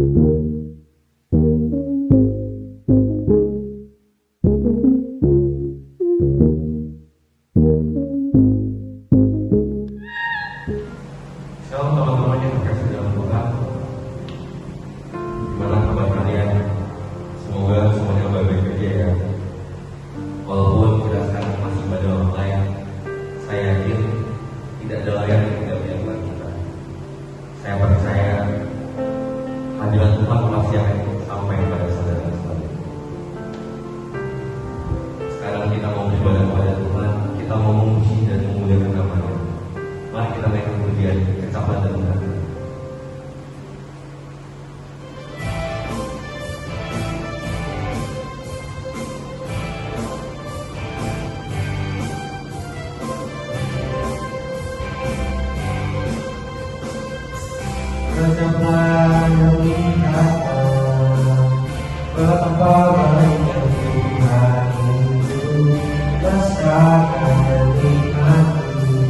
Shalom teman-teman yang terkasih dalam Tuhan. Gimana kabar kalian? Semoga semuanya baik-baik aja ya. Walaupun kita sekarang masih pada online, saya yakin tidak ada layar yang tidak menyatukan kita. Saya percaya hadirat Tuhan pasti akan sampai pada saudara sekalian. Sekarang kita mau beribadah kepada Tuhan, kita mau memuji dan memuliakan nama-Nya. Mari kita naikkan pujian kecapan dan Tuhan. Kecapan yang dikatakan betapa baiknya Tuhan itu, rasakan dan nikmati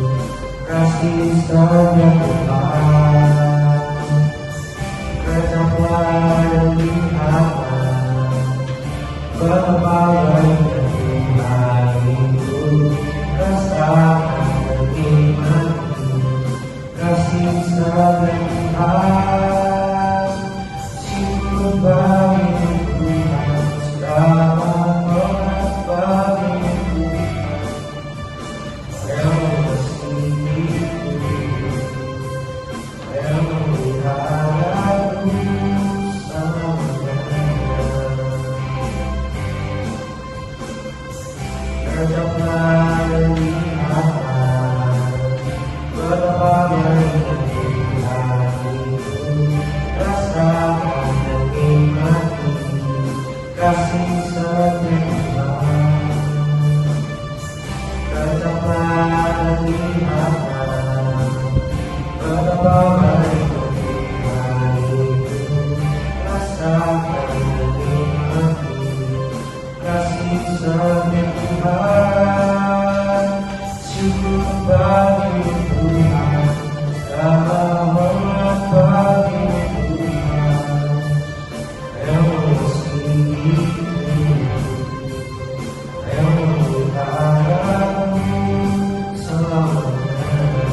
kasih sayang Tuhan. Kecapan yang dikatakan betapa baiknya Tuhan itu, rasakan dan nikmati kasih sayang Tuhan. Syukur bagi Tuhan, selamat hormat bagi Tuhan yang mengasihiku, yang memeliharaku selamanya. Kecapan yang dikatakan betapa baiknya Tuhan itu, rasakan dan nikmati kasih sayang Tuhan. Kecapan yang dikatakan betapa baiknya Tuhan itu, rasakan dan nikmati kasih sayang Tuhan. Syukur bagi Tuhan, segala hormat bagi Tuhan yang mengasihiku, yang memeliharaku selamanya.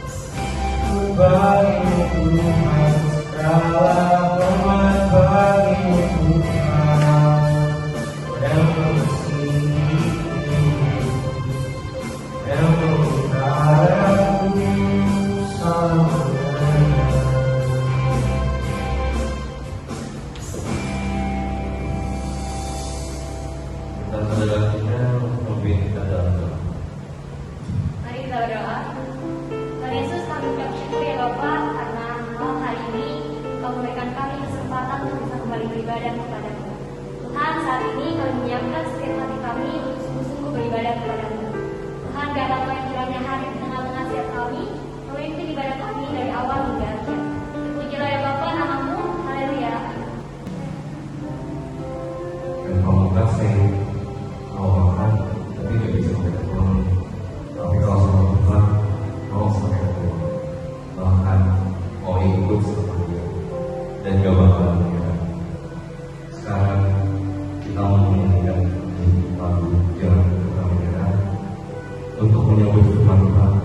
Syukur bagi Tuhan, segala hormat bagi Tuhan yang mengasihiku, yang memeliharaku selamanya. Dan saudara-saudara memimpin kita dalam doa. Mari kita berdoa. Tuhan Yesus, kami ucap syukur ya Bapa, karena malam hari ini Kau memberikan kami kesempatan untuk bisa kembali beribadah kepada-Mu. Tuhan, saat ini kami menyiapkan setiap hati kami untuk sungguh-sungguh beribadah kepada-Mu. Tuhan, biarlah Kau yang kiranya hadir di tengah-tengah setiap kami, memimpin ibadah kami dari awal hingga akhir. Terpujilah ya Bapa, nama-Mu, haleluya. Dan kalau kasih, kalau makan, tapi tidak bisa sampai pulang. Tapi kalau sama Tuhan, mau sampai pulang. Bahkan mau ikut sama Dia dan gak bakal menyerah. Sekarang kita mau menyanyikan lagu Jangan Pernah Menyerah untuk menyambut firman Tuhan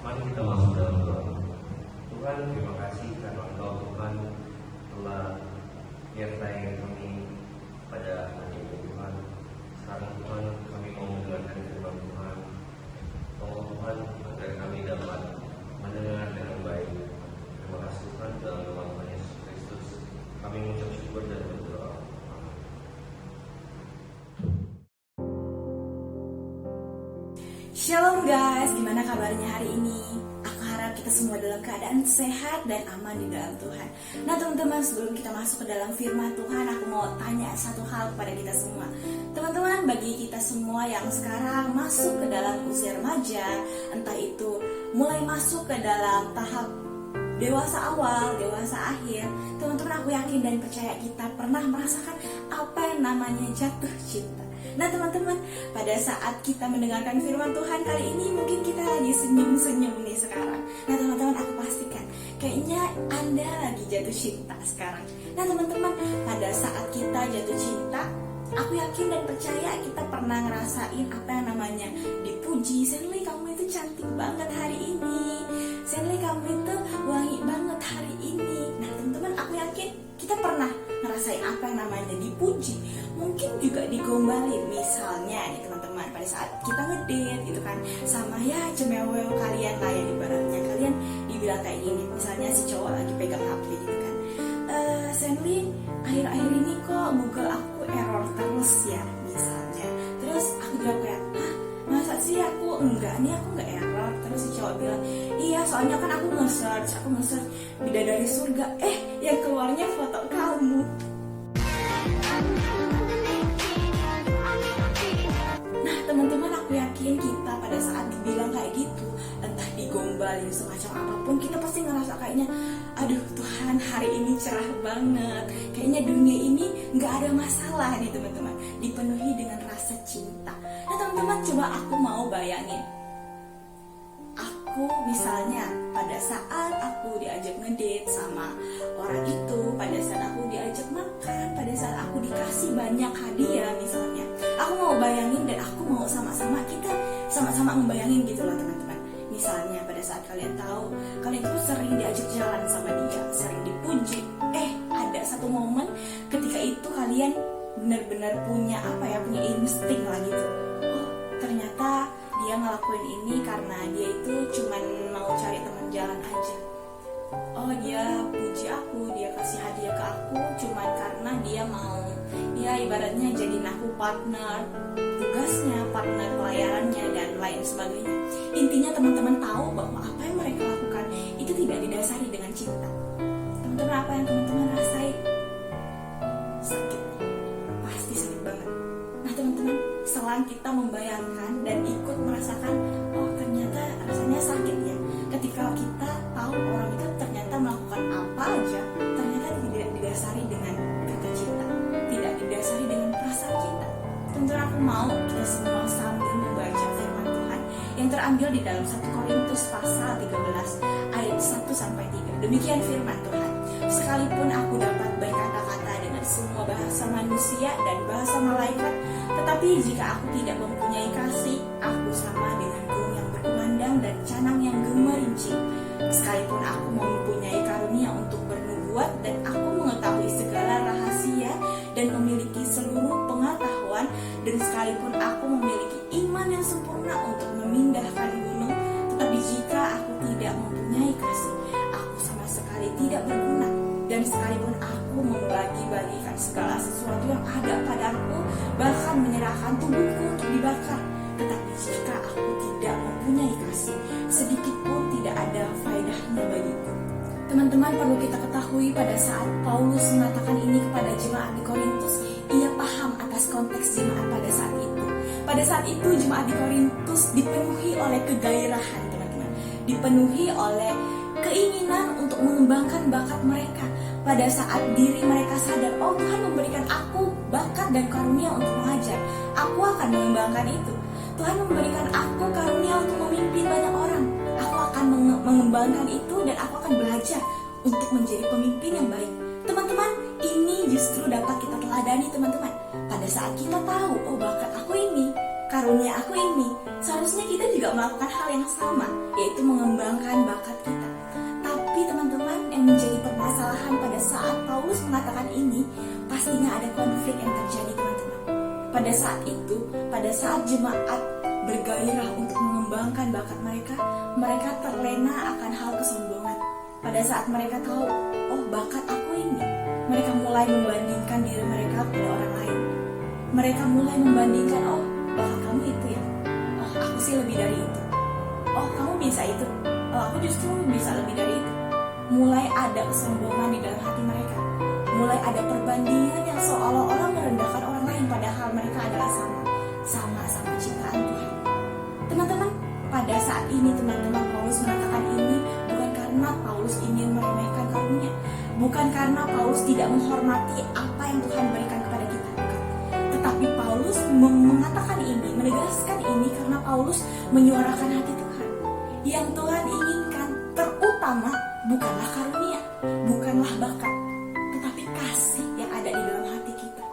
Mari kita masuk dalam doa. Tuhan, terima kasih karena Engkau Tuhan telah menyertai kami pada hari ini Tuhan. Sekarang Tuhan kami mau mendengarkan firman Tuhan. Tolong Tuhan agar kami dapat mendengar dengan baik. Terima kasih Tuhan dalam nama Tuhan Yesus Kristus. Kami mengucap syukur dan berdoa. Shalom guys, gimana kabarnya hari ini? Aku harap kita semua dalam keadaan sehat dan aman di dalam Tuhan. Nah teman-teman, sebelum kita masuk ke dalam firman Tuhan, aku mau tanya satu hal kepada kita semua. Teman-teman, bagi kita semua yang sekarang masuk ke dalam usia remaja, entah itu mulai masuk ke dalam tahap dewasa awal, dewasa akhir, teman-teman, aku yakin dan percaya kita pernah merasakan apa yang namanya jatuh cinta. Nah teman-teman, pada saat kita mendengarkan firman Tuhan kali ini, mungkin kita lagi senyum-senyum nih sekarang. Nah teman-teman, aku pastikan kayaknya Anda lagi jatuh cinta sekarang. Nah teman-teman, pada saat kita jatuh cinta, aku yakin dan percaya kita pernah ngerasain apa yang namanya dipuji. Senli, kamu itu cantik banget hari ini. Senli, kamu itu wangi banget hari ini. Nah teman-teman, aku yakin kita pernah ngerasain apa yang namanya dipuji. Mungkin juga digombalin, misalnya nih teman-teman, pada saat kita ngedate gitu kan, sama ya cemewel kalian lah ya, ibaratnya kalian dibilang kayak gini, misalnya si cowok lagi pegang HP gitu kan, Senli, akhir-akhir ini kok Google aku error terus ya, misalnya. Terus aku jawab kayak, hah, masa sih? Aku enggak error. Terus si cowok bilang, iya soalnya kan aku nge-search bidadari surga, yang keluarnya foto kamu. Nah teman-teman, aku yakin kita pada saat dibilang kayak gitu, entah digombalin semacam apapun, kita pasti ngerasa kayaknya, aduh Tuhan, hari ini cerah banget, kayaknya dunia ini nggak ada masalah nih teman-teman, dipenuhi dengan rasa cinta. Nah teman-teman, coba aku mau bayangin, aku misalnya pada saat aku diajak ngedate sama orang itu, pada saat aku diajak makan, pada saat aku dikasih banyak hadiah misalnya, aku mau bayangin dan aku mau kita sama-sama membayangin gitu loh teman-teman. Misalnya pada saat kalian tahu kalian itu sering diajak jalan sama dia, sering dipuji, ada satu momen ketika itu kalian benar-benar punya insting lah gitu. Oh ternyata dia ngelakuin ini karena dia itu cuman mau cari teman jalan aja. Oh dia puji aku, dia kasih hadiah ke aku cuman karena dia mau, ya ibaratnya jadiin aku partner tugasnya, partner pelayarannya dan lain sebagainya. Intinya teman-teman tahu bahwa apa yang mereka lakukan itu tidak didasari dengan cinta. Teman-teman, apa yang teman-teman rasain? Sakit, pasti sakit banget. Nah teman-teman, selang kita membayangkan dan ikut merasakan, oh ternyata rasanya sakit ya, ketika kita tahu orang itu ternyata melakukan apa aja ambil di dalam 1 Korintus pasal 13 ayat 1-3. Demikian firman Tuhan. Sekalipun aku dapat berkata-kata dengan semua bahasa manusia dan bahasa malaikat, tetapi jika aku tidak mempunyai kasih, aku sama dengan gong yang berkumandang dan canang yang gemerincing. Sekalipun aku mempunyai karunia untuk bernubuat dan aku mengetahui segala rahasia dan memiliki seluruh pengetahuan, dan sekalipun aku memiliki iman yang sempurna untuk memindahkan gunung, tetapi jika aku tidak mempunyai kasih, aku sama sekali tidak berguna. Dan sekalipun aku membagi-bagikan segala sesuatu yang ada padaku, bahkan menyerahkan tubuhku untuk dibakar, tetapi jika aku tidak mempunyai kasih, sedikit pun tidak ada faedahnya bagiku. Teman-teman, perlu kita ketahui pada saat Paulus mengatakan ini kepada jemaat di Korintus, ia paham atas konteks jemaat pada saat itu. Pada saat itu jemaat di Korintus dipenuhi oleh kegairahan, teman-teman, dipenuhi oleh keinginan untuk mengembangkan bakat mereka. Pada saat diri mereka sadar, oh Tuhan memberikan aku bakat dan karunia untuk mengajar, aku akan mengembangkan itu. Tuhan memberikan aku karunia untuk memimpin banyak orang, aku akan mengembangkan itu dan aku akan belajar untuk menjadi pemimpin yang baik. Teman-teman, ini justru dapat kita teladani, teman-teman. Pada saat kita tahu, oh bakat aku ini, karunia aku ini, seharusnya kita juga melakukan hal yang sama, yaitu mengembangkan bakat kita. Tapi teman-teman, yang menjadi permasalahan pada saat Paulus mengatakan ini, pastinya ada konflik yang terjadi, teman-teman. Pada saat itu, pada saat jemaat bergairah untuk mengembangkan bakat mereka, mereka terlena akan hal kesombongan. Pada saat mereka tahu, oh bakat aku ini, mereka mulai membandingkan diri mereka kepada orang lain. Mereka mulai membandingkan, oh bakat kamu itu ya, oh aku sih lebih dari itu, oh kamu bisa itu, oh aku justru bisa lebih dari itu. Mulai ada kesombongan di dalam hati mereka. Mulai ada perbandingan yang seolah-olah merendahkan orang lain, padahal mereka adalah sama-sama ciptaan Tuhan. Teman-teman, pada saat ini teman-teman, Paulus mengatakan ini bukan karena Paulus ingin meremehkan karunia, bukan karena Paulus tidak menghormati apa yang Tuhan berikan kepada kita, bukan. Tetapi Paulus mengatakan ini, menegaskan ini karena Paulus menyuarakan hati Tuhan. Yang Tuhan inginkan terutama bukanlah karunia, bukanlah bakat, tetapi kasih yang ada di dalam hati kita.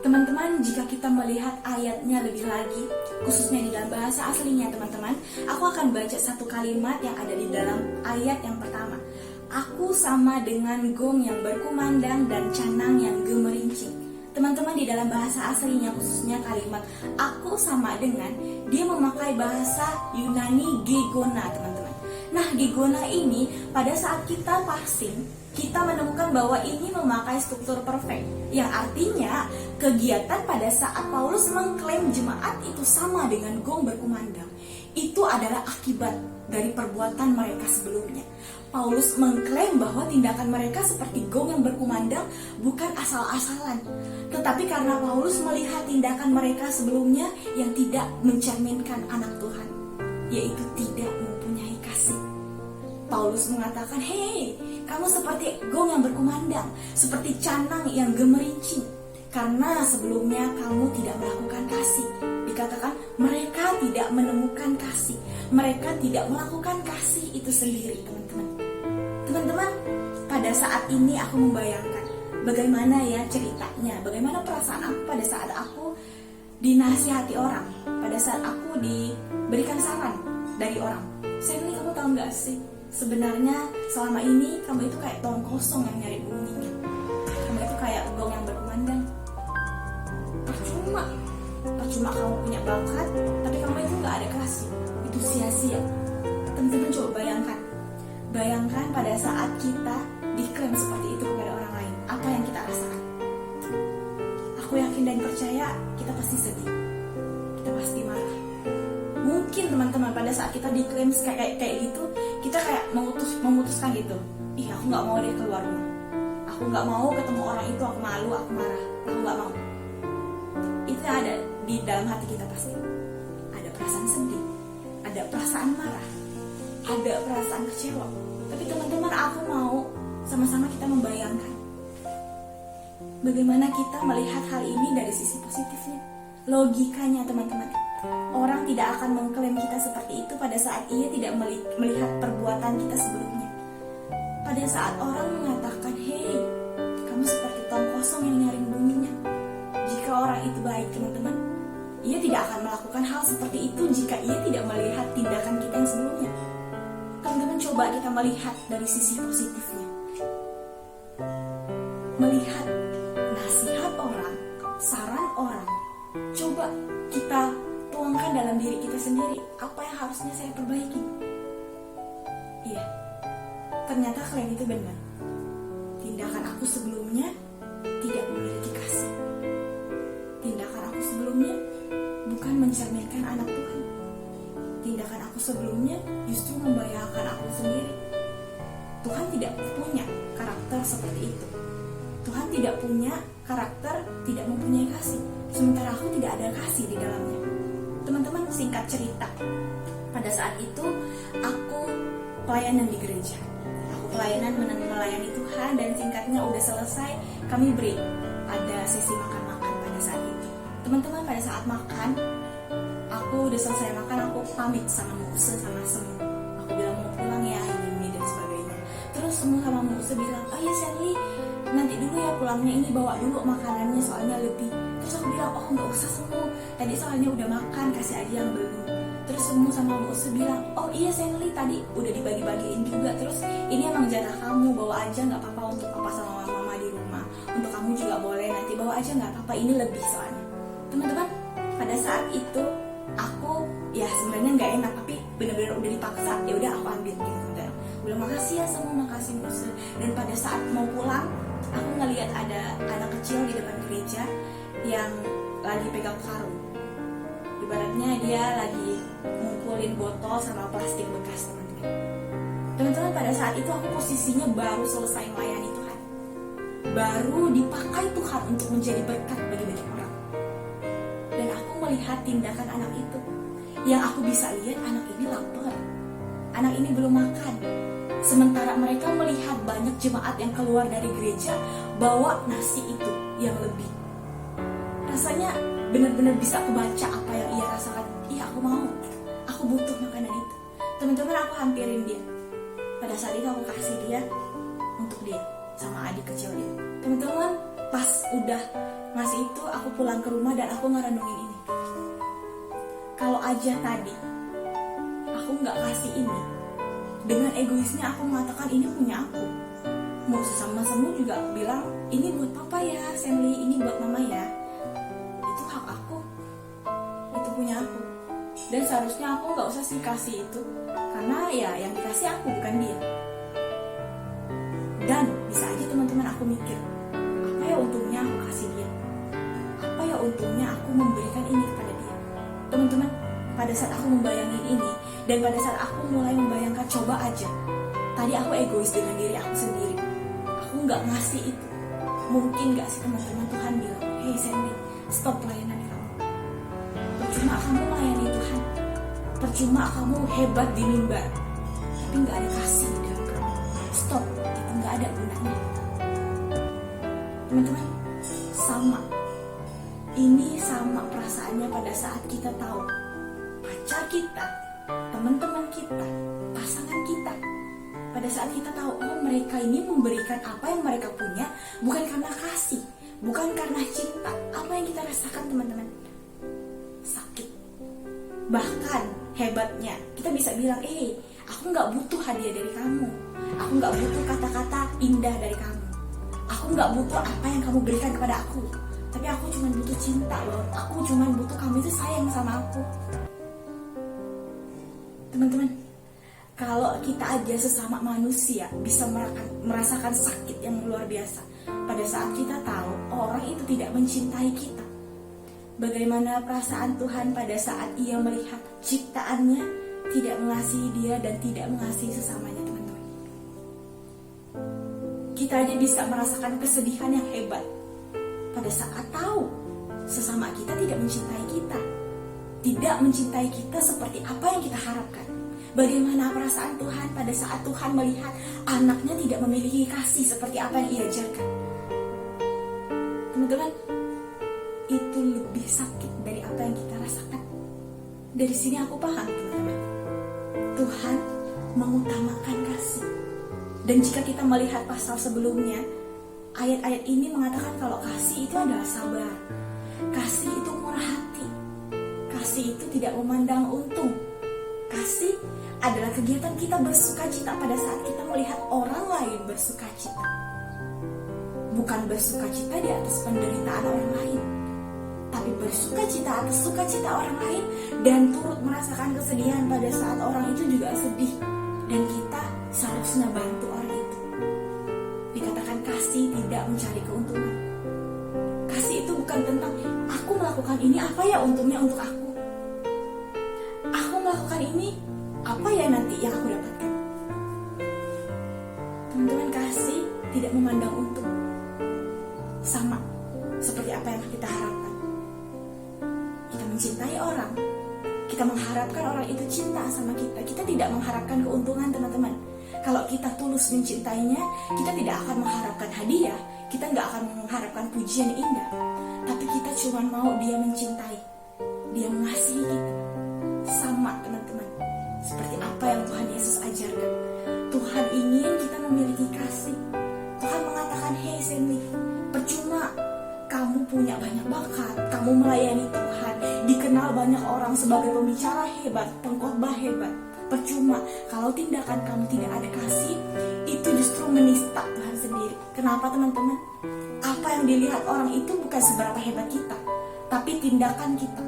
Teman-teman, jika kita melihat ayatnya lebih lagi, khususnya di dalam bahasa aslinya, teman-teman, aku akan baca satu kalimat yang ada di dalam ayat yang pertama. Aku sama dengan gong yang berkumandang dan canang yang gemerincing. Teman-teman, di dalam bahasa aslinya, khususnya kalimat aku sama dengan, dia memakai bahasa Yunani gegona, teman-teman. Nah, gegona ini pada saat kita passing, kita menemukan bahwa ini memakai struktur perfect, yang artinya kegiatan pada saat Paulus mengklaim jemaat itu sama dengan gong berkumandang, itu adalah akibat dari perbuatan mereka sebelumnya. Paulus mengklaim bahwa tindakan mereka seperti gong yang berkumandang bukan asal-asalan, tetapi karena Paulus melihat tindakan mereka sebelumnya yang tidak mencerminkan anak Tuhan, yaitu tidak mempunyai kasih. Paulus mengatakan, hei, kamu seperti gong yang berkumandang, seperti canang yang gemerincing, karena sebelumnya kamu tidak melakukan kasih. Dikatakan mereka tidak menemukan kasih, mereka tidak melakukan kasih itu sendiri, teman-teman. Teman-teman, pada saat ini aku membayangkan bagaimana ya ceritanya, bagaimana perasaan aku pada saat aku dinasihati orang, pada saat aku diberikan saran dari orang. Sally, kamu tahu nggak sih, sebenarnya selama ini kamu itu kayak tong kosong yang nyari bunyinya. Kamu itu kayak gong yang berkumandang. Percuma kamu punya bakat, tapi kamu itu nggak ada kasih. Itu sia-sia. Teman-teman, coba bayangkan pada saat kita diklaim seperti itu kepada orang lain, apa yang kita rasakan? Aku yakin dan percaya kita pasti sedih, kita pasti marah. Mungkin teman-teman pada saat kita diklaim kayak gitu, kita kayak memutuskan gitu, ih aku nggak mau deh keluar rumah, aku nggak mau ketemu orang itu, aku malu, aku marah, aku nggak mau. Itu yang ada di dalam hati kita pasti. Ada perasaan sedih, ada perasaan marah, ada perasaan kecewa. Tapi teman-teman, aku mau sama-sama kita membayangkan bagaimana kita melihat hal ini dari sisi positifnya, logikanya, teman-teman. Orang tidak akan mengklaim kita seperti itu pada saat ia tidak melihat perbuatan kita sebelumnya. Pada saat orang mengatakan, "Hei, kamu seperti tong kosong yang nyaring bunyinya." Jika orang itu baik, teman-teman, ia tidak akan melakukan hal seperti itu jika ia tidak melihat tindakan kita yang sebelumnya. Teman-teman, coba kita melihat dari sisi positifnya. Melihat nasihat orang, saran orang, coba kita tuangkan dalam diri kita sendiri. Apa yang harusnya saya perbaiki? Iya, ternyata klaim itu benar. Tindakan aku sebelumnya tidak memiliki kasih. Tindakan aku sebelumnya bukan mencerminkan anak Tuhan. Tindakan aku sebelumnya justru membahayakan aku sendiri. Tuhan tidak punya karakter seperti itu. Tuhan tidak punya karakter tidak mempunyai kasih, sementara aku tidak ada kasih di dalamnya. Teman-teman, singkat cerita, pada saat itu aku pelayanan di gereja. Aku pelayanan melayani Tuhan, dan singkatnya udah selesai, kami break. Ada sesi makan-makan pada saat itu. Teman-teman, pada saat makan, aku udah selesai makan, aku pamit sama Muse sama Semu. Aku bilang mau pulang ya, ini dan sebagainya. Terus Semu sama Muse bilang, "Oh ya Sally, nanti dulu ya pulangnya, ini bawa dulu makanannya soalnya lebih." Terus aku bilang, "Oh nggak usah Semu, tadi soalnya udah makan, kasih aja yang belum." Terus Semu sama Muse bilang, "Oh iya Sally, tadi udah dibagi-bagiin juga. Terus ini emang jatah kamu, bawa aja, nggak apa-apa untuk papa sama mama di rumah. Untuk kamu juga boleh, nanti bawa aja nggak apa-apa, ini lebih soalnya." Teman-teman, pada saat itu aku ya sebenarnya nggak enak, tapi benar-benar udah dipaksa, ya udah aku ambil gitu. Dan bilang, "Makasih ya Semu, makasih Muse." Dan pada saat mau pulang, aku ngelihat ada anak kecil di depan gereja yang lagi pegang karung. Ibaratnya dia lagi ngumpulin botol sama plastik bekas, teman-teman. Teman-teman, pada saat itu aku posisinya baru selesai melayani Tuhan, baru dipakai Tuhan untuk menjadi berkat bagi banyak orang. Dan aku melihat tindakan anak itu. Yang aku bisa lihat, anak ini lapar, anak ini belum makan. Sementara mereka melihat banyak jemaat yang keluar dari gereja bawa nasi itu yang lebih. Rasanya benar-benar bisa aku baca apa yang ia rasakan. Iya, aku mau, aku butuh makanan itu. Teman-teman, aku hampirin dia. Pada saat itu aku kasih dia untuk dia sama adik kecil dia. Teman-teman, pas udah ngasih itu, aku pulang ke rumah dan aku ngerenungin ini. Kalau aja tadi aku nggak kasih ini, dengan egoisnya aku mengatakan ini punya aku. Mau sesama Semu juga bilang, "Ini buat papa ya, Sally, ini buat mama ya." Itu hak aku, itu punya aku. Dan seharusnya aku nggak usah sih kasih itu, karena ya yang dikasih aku bukan dia. Dan bisa aja teman-teman aku mikir, apa ya untungnya aku kasih dia? Apa ya untungnya aku memberikan ini kepada dia? Teman-teman, pada saat aku membayangin ini, dan pada saat aku mulai membayangkan, coba aja tadi aku egois dengan diri aku sendiri, aku nggak ngasih itu, mungkin nggak sih teman-teman Tuhan bilang, "Hey Sandy, stop pelayanan kamu. Percuma kamu melayani Tuhan, percuma kamu hebat di mimbar, tapi nggak ada kasih di dalam kamu. Stop, itu nggak ada gunanya." Teman-teman, sama. Ini sama perasaannya pada saat kita tahu pacar kita, teman-teman kita, pasangan kita. Pada saat kita tahu, oh mereka ini memberikan apa yang mereka punya bukan karena kasih, bukan karena cinta. Apa yang kita rasakan, teman-teman? Sakit. Bahkan hebatnya kita bisa bilang, aku nggak butuh hadiah dari kamu, aku nggak butuh kata-kata indah dari kamu, aku nggak butuh apa yang kamu berikan kepada aku, tapi aku cuma butuh cinta loh. Aku cuma butuh kamu itu sayang sama aku. Teman-teman, kalau kita aja sesama manusia bisa merasakan sakit yang luar biasa pada saat kita tahu orang itu tidak mencintai kita, bagaimana perasaan Tuhan pada saat ia melihat ciptaannya tidak mengasihi dia dan tidak mengasihi sesamanya, teman-teman. Kita aja bisa merasakan kesedihan yang hebat pada saat tahu sesama kita tidak mencintai kita, tidak mencintai kita seperti apa yang kita harapkan. Bagaimana perasaan Tuhan pada saat Tuhan melihat anaknya tidak memiliki kasih seperti apa yang ia ajarkan. Teman-teman, itu lebih sakit dari apa yang kita rasakan. Dari sini aku paham, teman-teman. Tuhan mengutamakan kasih. Dan jika kita melihat pasal sebelumnya, ayat-ayat ini mengatakan kalau kasih itu adalah sabar. Kasih itu murah hati. Kasih itu tidak memandang untung. Kasih adalah kegiatan kita bersukacita pada saat kita melihat orang lain bersukacita. Bukan bersukacita di atas penderitaan orang lain, tapi bersukacita atas sukacita orang lain dan turut merasakan kesedihan pada saat orang itu juga sedih. Dan kita seharusnya bantu orang itu. Dikatakan kasih tidak mencari keuntungan. Kasih itu bukan tentang aku melakukan ini, apa ya untungnya untuk aku. Aku melakukan ini, apa ya nanti yang aku dapatkan. Teman-teman, kasih tidak memandang untung. Sama seperti apa yang kita harapkan. Kita mencintai orang, kita mengharapkan orang itu cinta sama kita. Kita tidak mengharapkan keuntungan, teman-teman. Kalau kita tulus mencintainya, kita tidak akan mengharapkan hadiah, kita nggak akan mengharapkan pujian indah. Tapi kita cuma mau dia mencintai, dia mengasihi kita. Sama, teman-teman, seperti apa yang Tuhan Yesus ajarkan. Tuhan ingin kita memiliki kasih. Tuhan mengatakan, hey Sandy, percuma kamu punya banyak bakat, kamu melayani Tuhan, dikenal banyak orang sebagai pembicara hebat, pengkhotbah hebat. Percuma kalau tindakan kamu tidak ada kasih, itu justru menista Tuhan sendiri. Kenapa, teman-teman? Apa yang dilihat orang itu bukan seberapa hebat kita, tapi tindakan kita.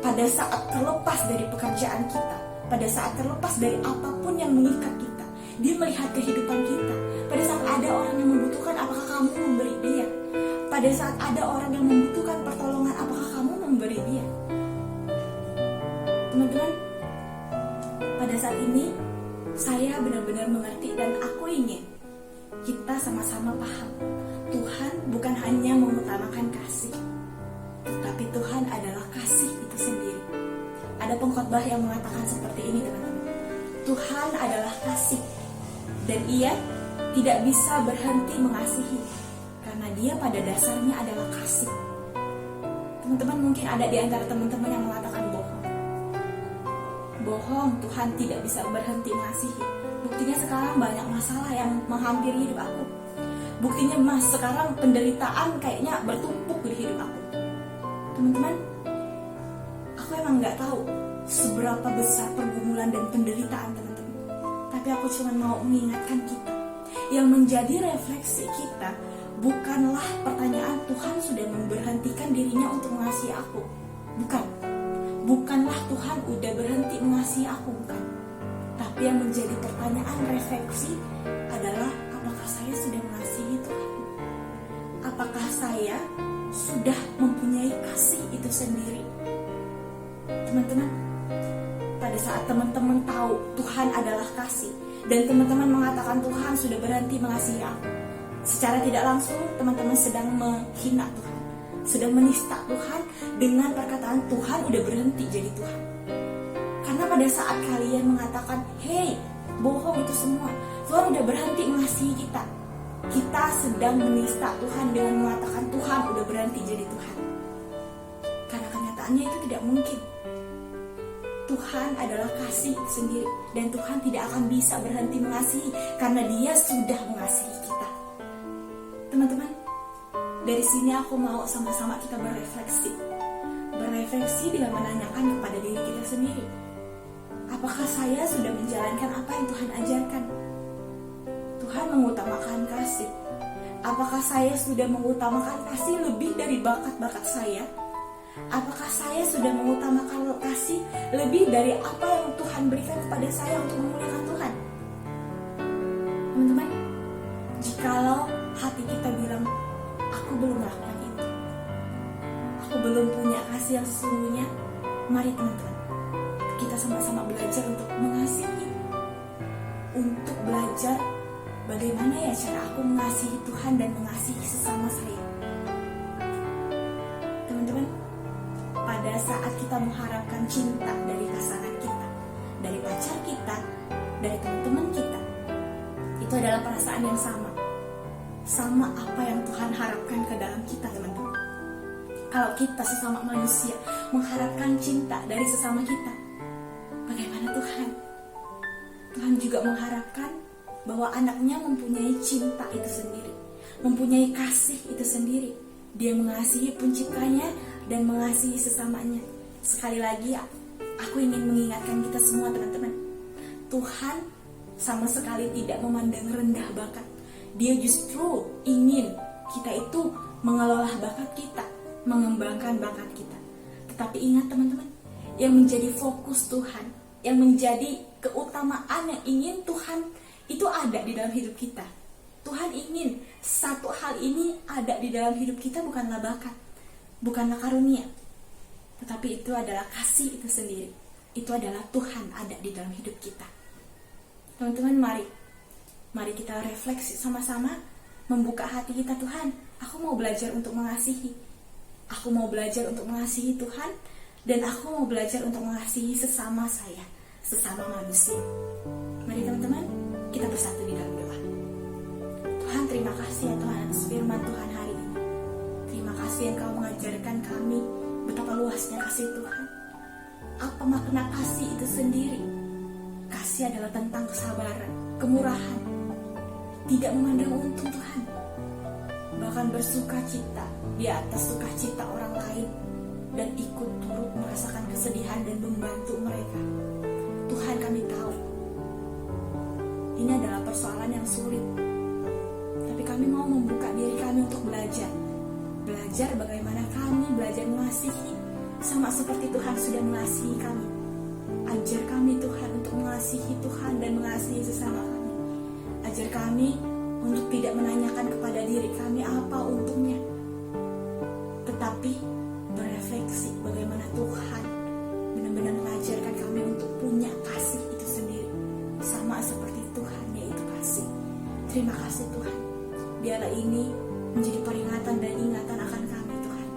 Pada saat terlepas dari pekerjaan kita, pada saat terlepas dari apapun yang mengikat kita, dia melihat kehidupan kita. Pada saat ada orang yang membutuhkan, apakah kamu memberi dia? Pada saat ada orang yang membutuhkan pertolongan, apakah kamu memberi dia? Teman-teman, pada saat ini saya benar-benar mengerti dan aku ingin kita sama-sama paham. Tuhan bukan hanya mengutamakan kasih, tetapi Tuhan adalah kasih itu sendiri. Ada pengkhotbah yang mengatakan seperti ini, teman-teman. Tuhan adalah kasih dan Ia tidak bisa berhenti mengasihi karena Dia pada dasarnya adalah kasih. Teman-teman, mungkin ada di antara teman-teman yang mengatakan bohong, Tuhan tidak bisa berhenti mengasihi. Buktinya sekarang banyak masalah yang menghampiri hidup aku. Buktinya sekarang penderitaan kayaknya bertumpuk di hidup aku. Teman-teman, aku emang gak tahu seberapa besar pergumulan dan penderitaan teman-teman. Tapi aku cuma mau mengingatkan kita, yang menjadi refleksi kita bukanlah pertanyaan Tuhan sudah memberhentikan dirinya untuk mengasihi aku. Bukanlah Tuhan udah berhenti mengasihi aku, bukan. Tapi yang menjadi pertanyaan refleksi adalah, apakah saya sudah mengasihi Tuhan? Apakah saya sudah mempunyai kasih itu sendiri? Teman-teman, pada saat teman-teman tahu Tuhan adalah kasih dan teman-teman mengatakan Tuhan sudah berhenti mengasihi aku, secara tidak langsung teman-teman sedang menghina Tuhan, sedang menista Tuhan dengan perkataan Tuhan udah berhenti jadi Tuhan. Karena pada saat kalian mengatakan, hey, bohong itu semua, Tuhan udah berhenti mengasihi kita, kita sedang menista Tuhan dengan mengatakan Tuhan udah berhenti jadi Tuhan. Karena kenyataannya itu tidak mungkin. Tuhan adalah kasih itu sendiri dan Tuhan tidak akan bisa berhenti mengasihi karena Dia sudah mengasihi kita. Teman-teman, dari sini aku mau sama-sama kita berefleksi dengan menanyakan kepada diri kita sendiri. Apakah saya sudah menjalankan apa yang Tuhan ajarkan? Tuhan mengutamakan kasih. Apakah saya sudah mengutamakan kasih lebih dari bakat-bakat saya? Apakah saya sudah mengutamakan kasih lebih dari apa yang Tuhan berikan kepada saya untuk memuliakan Tuhan? Teman-teman, jikalau hati kita bilang, aku belum melakukan itu, aku belum punya kasih yang sesungguhnya, mari teman-teman, kita sama-sama belajar untuk mengasihi, untuk belajar bagaimana ya cara aku mengasihi Tuhan dan mengasihi sesama saya. Teman-teman, pada saat kita mengharapkan cinta dari pasangan kita, dari pacar kita, dari teman-teman kita, itu adalah perasaan yang sama apa yang Tuhan harapkan ke dalam kita, teman-teman. Kalau kita sesama manusia mengharapkan cinta dari sesama kita, bagaimana Tuhan? Tuhan juga mengharapkan bahwa anaknya mempunyai cinta itu sendiri, mempunyai kasih itu sendiri. Dia mengasihi penciptanya dan mengasihi sesamanya. Sekali lagi aku ingin mengingatkan kita semua teman-teman, Tuhan sama sekali tidak memandang rendah bakat. Dia justru ingin kita itu mengelola bakat kita, mengembangkan bakat kita. Tetapi ingat teman-teman, yang menjadi fokus Tuhan, yang menjadi keutamaan yang ingin Tuhan itu ada di dalam hidup kita. Tuhan ingin satu hal ini ada di dalam hidup kita, bukanlah bakat, bukanlah karunia, tetapi itu adalah kasih itu sendiri. Itu adalah Tuhan ada di dalam hidup kita. Teman-teman, mari kita refleksi sama-sama, membuka hati kita. Tuhan, aku mau belajar untuk mengasihi. Aku mau belajar untuk mengasihi Tuhan, dan aku mau belajar untuk mengasihi sesama saya, sesama manusia. Mari teman-teman, kita bersatu di dalam doa. Tuhan, terima kasih ya Tuhan atas firman Tuhan hari ini. Terima kasih Engkau mengajarkan kami betapa luasnya kasih Tuhan. Apa makna kasih itu sendiri? Kasih adalah tentang kesabaran, kemurahan, tidak memandang untung Tuhan, bahkan bersuka cita di atas sukacita orang lain, dan ikut turut merasakan kesedihan dan membantu mereka. Tuhan, kami tahu ini adalah persoalan yang sulit, tapi kami mau membuka diri kami untuk belajar bagaimana kami belajar mengasihi sama seperti Tuhan sudah mengasihi kami. Ajar kami Tuhan untuk mengasihi Tuhan dan mengasihi sesama kami. Ajar kami untuk tidak menanyakan kepada diri kami apa untungnya, tetapi berefleksi bagaimana Tuhan benar-benar mengajarkan kami untuk punya kasih itu sendiri, sama seperti Tuhan, yaitu kasih. Terima kasih Tuhan. Biarlah ini menjadi peringatan dan ingatan akan kami Tuhan.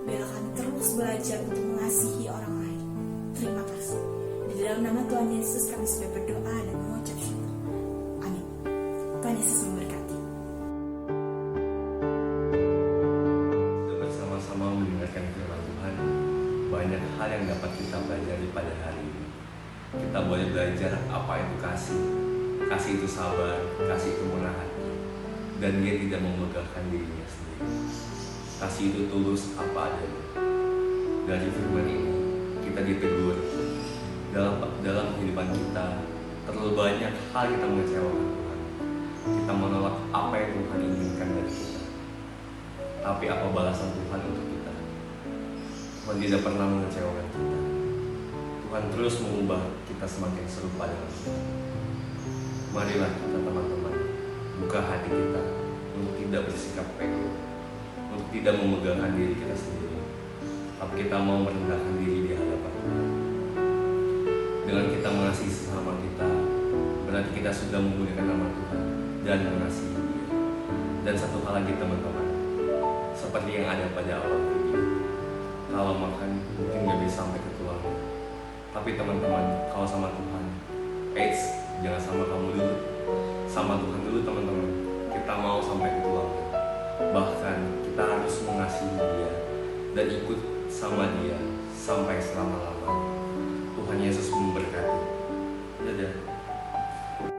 Biarlah kami terus belajar untuk mengasihi orang lain. Terima kasih. Di dalam nama Tuhan Yesus kami sudah berdoa dan mengucap syukur. Amin. Tuhan Yesus memberkati. Kita bersama-sama mendengarkan firman Tuhan. Banyak hal yang dapat kita pelajari pada hari ini. Kita boleh belajar apa itu kasih. Kasih itu sabar, kasih itu murah hati, dan dia tidak memegahkan dirinya sendiri. Kasih itu tulus apa adanya. Dari firman ini kita ditegur dalam kehidupan kita. Terlalu banyak hal kita mengecewakan Tuhan. Kita menolak apa yang Tuhan inginkan dari kita. Tapi apa balasan Tuhan untuk kita? Tuhan tidak pernah mengecewakan kita. Tuhan terus mengubah kita semakin serupa dengan Dia. Marilah kita teman-teman buka hati kita untuk tidak bersikap ego, untuk tidak memegahkan diri kita sendiri, tapi kita mau merendahkan diri di hadapan Tuhan. Dengan kita mengasihi sesama kita, berarti kita sudah menggunakan nama Tuhan dan mengasihi Dia. Dan satu hal lagi teman-teman, seperti yang ada pada awal video, kalau makan mungkin gak bisa sampai ke tulang, tapi teman-teman kalau sama Tuhan, jangan sama kamu dulu, sama Tuhan dulu teman-teman. Kita mau sampai ke tulang, bahkan kita harus mengasihi Dia dan ikut sama Dia sampai selama-lamanya. Tuhan Yesus memberkati. Dadah.